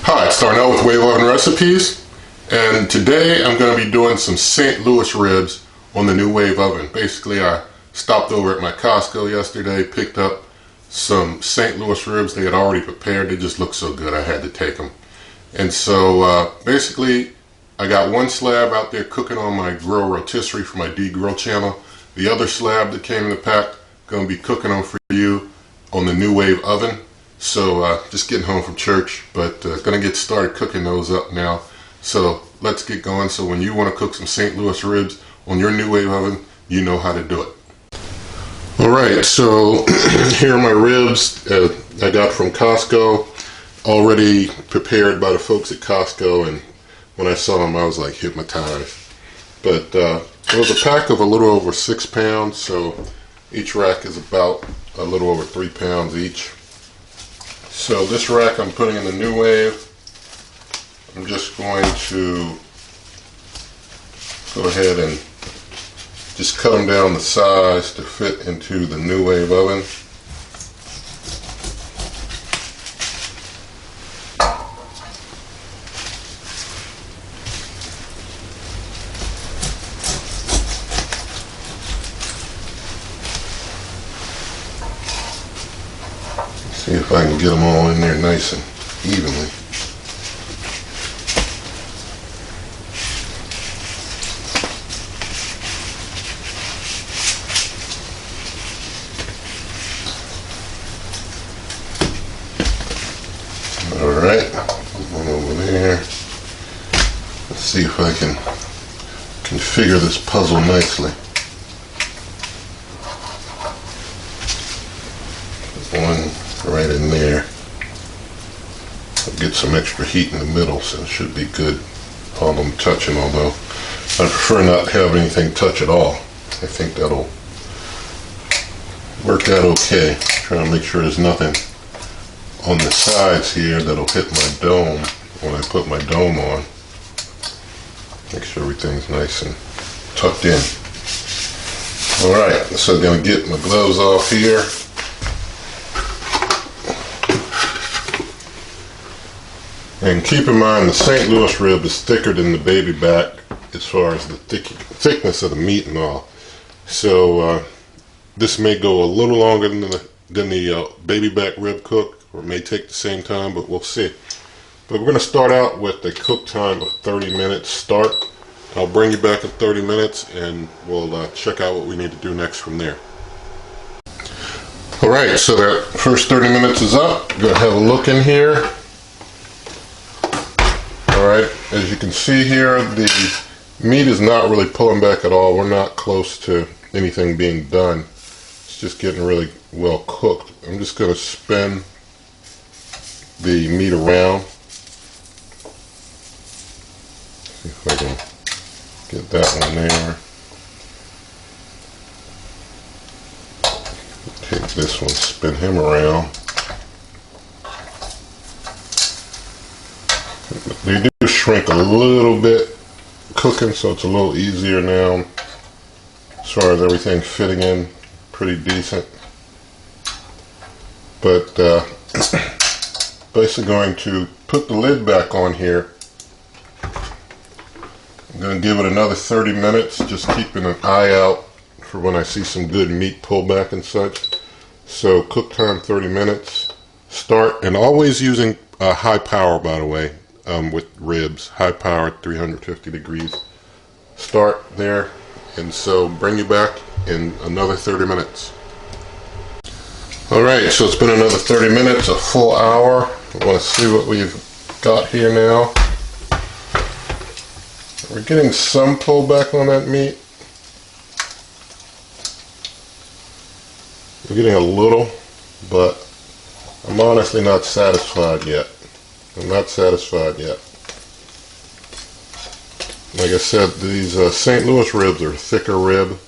Hi, starting out with Weber Oven Recipes, and today I'm going to be doing some St. Louis ribs on the NuWave oven. Basically, I stopped over at my Costco yesterday, picked up some St. Louis ribs. They had already prepared. They just looked so good I had to take them. And so basically I got one slab out there cooking on my Grill Rotisserie for my Grill channel. The other slab that came in the pack, going to be cooking on for you on the NuWave oven. So just getting home from church, but gonna get started cooking those up now. So let's get going. So when you want to cook some St. Louis ribs on your NuWave oven, you know how to do it. Alright, so here are my ribs I got from Costco, already prepared by the folks at Costco, and when I saw them I was like hypnotized. But it was a pack of a little over 6 pounds, so each rack is about a little over 3 pounds each. So this rack I'm putting in the NuWave. I'm just going to go ahead and just cut them down the size to fit into the NuWave oven. See if I can get them all in there nice and evenly. Alright, one over there. Let's see if I can configure this puzzle nicely. One right in there. I'll get some extra heat in the middle, so it should be good on them touching, although I prefer not to have anything touch at all. I think that'll work out okay. Trying to make sure there's nothing on the sides here that'll hit my dome when I put my dome on. Make sure everything's nice and tucked in. Alright, so I'm going to get my gloves off here. And keep in mind the St. Louis rib is thicker than the baby back as far as the thickness of the meat and all. So this may go a little longer than the baby back rib cook, or it may take the same time, but we'll see. But we're going to start out with a cook time of 30 minutes start. I'll bring you back in 30 minutes and we'll check out what we need to do next from there. Alright, so that first 30 minutes is up. We're going to have a look in here. Alright, as you can see here, the meat is not really pulling back at all. We're not close to anything being done. It's just getting really well cooked. I'm just going to spin the meat around. See if I can get that one there. Take this one, spin him around. They do shrink a little bit cooking, so it's a little easier now as far as everything fitting in pretty decent. But basically going to put the lid back on here. I'm going to give it another 30 minutes, just keeping an eye out for when I see some good meat pullback and such. So cook time 30 minutes. Start, and always using high power, by the way. With ribs, high power, 350 degrees. Start there, and so bring you back in another 30 minutes. Alright, so it's been another 30 minutes, a full hour. I want to see what we've got here now. We're getting some pullback on that meat. We're getting a little, but I'm honestly not satisfied yet. I'm not satisfied yet. Like I said, these St. Louis ribs are thicker rib,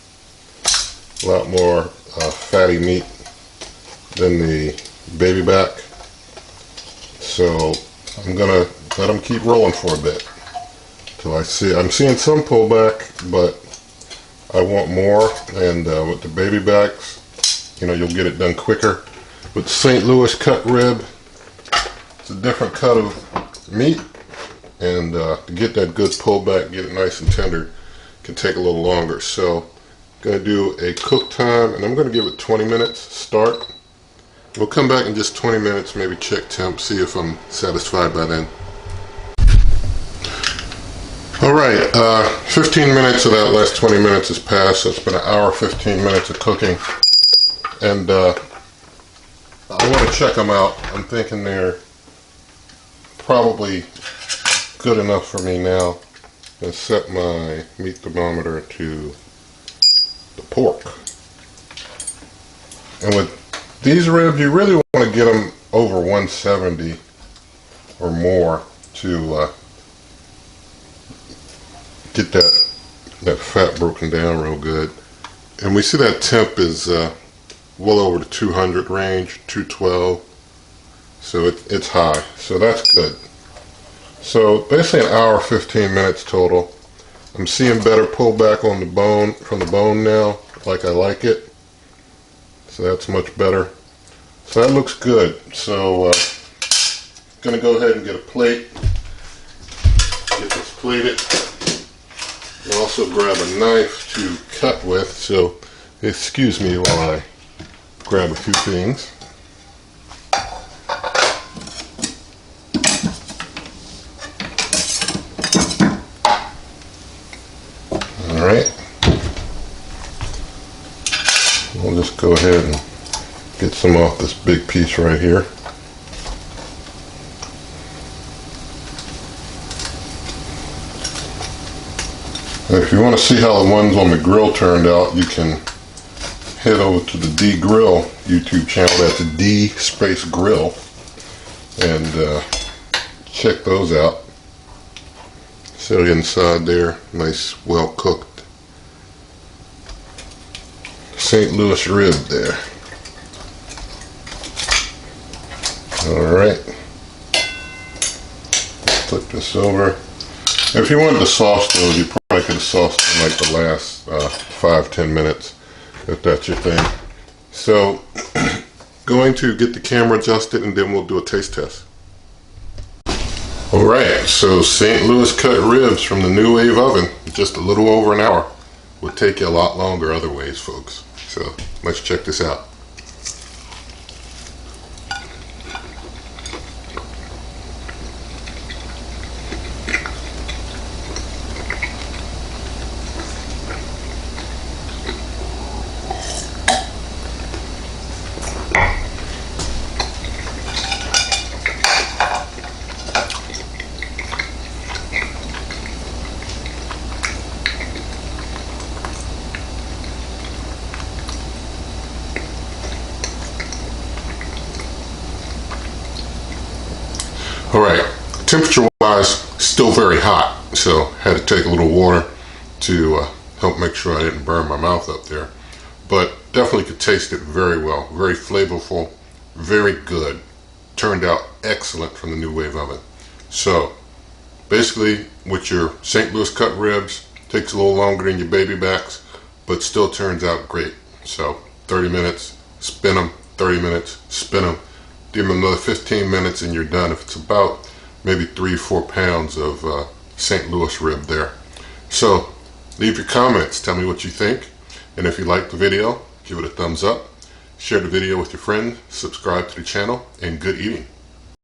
a lot more fatty meat than the baby back. So I'm gonna let them keep rolling for a bit till I'm seeing some pullback, but I want more. And with the baby backs, you know, you'll get it done quicker. With St. Louis cut rib, it's a different cut of meat, and to get that good pullback, get it nice and tender, can take a little longer. So I'm going to do a cook time, and I'm going to give it 20 minutes start. We'll come back in just 20 minutes, maybe check temp, see if I'm satisfied by then. Alright, 15 minutes of that last 20 minutes has passed, so it's been an hour, 15 minutes of cooking. And I want to check them out. I'm thinking they're probably good enough for me now. And set my meat thermometer to the pork. And with these ribs, you really want to get them over 170 or more to get that fat broken down real good. And we see that temp is well over the 200 range, 212. So it's high. So that's good. So basically an hour, 15 minutes total. I'm seeing better pullback on the bone, from the bone now, like I like it. So that's much better. So that looks good. So gonna go ahead and get a plate. Get this plated. I'll also grab a knife to cut with. So excuse me while I grab a few things. Alright, we'll just go ahead and get some off this big piece right here. And if you want to see how the ones on the grill turned out, you can head over to the D Grill YouTube channel. That's D space Grill, and check those out. See inside there, nice, well cooked St. Louis rib there. Alright, flip this over. If you wanted to sauce those, you probably could have sauced them like the last 5-10 minutes, if that's your thing. So, going to get the camera adjusted, and then we'll do a taste test. Alright, so St. Louis cut ribs from the NuWave oven, just a little over an hour. Would take you a lot longer other ways, folks. So let's check this out. Alright, temperature wise, still very hot, so had to take a little water to help make sure I didn't burn my mouth up there. But definitely could taste it very well, very flavorful, very good. Turned out excellent from the NuWave oven. So basically with your St. Louis cut ribs, takes a little longer than your baby backs, but still turns out great. So 30 minutes, spin them, 30 minutes, spin them. Give them another 15 minutes and you're done. If it's about maybe 3 or 4 pounds of St. Louis rib there. So leave your comments, tell me what you think, and if you liked the video, give it a thumbs up, share the video with your friends, subscribe to the channel, and good eating.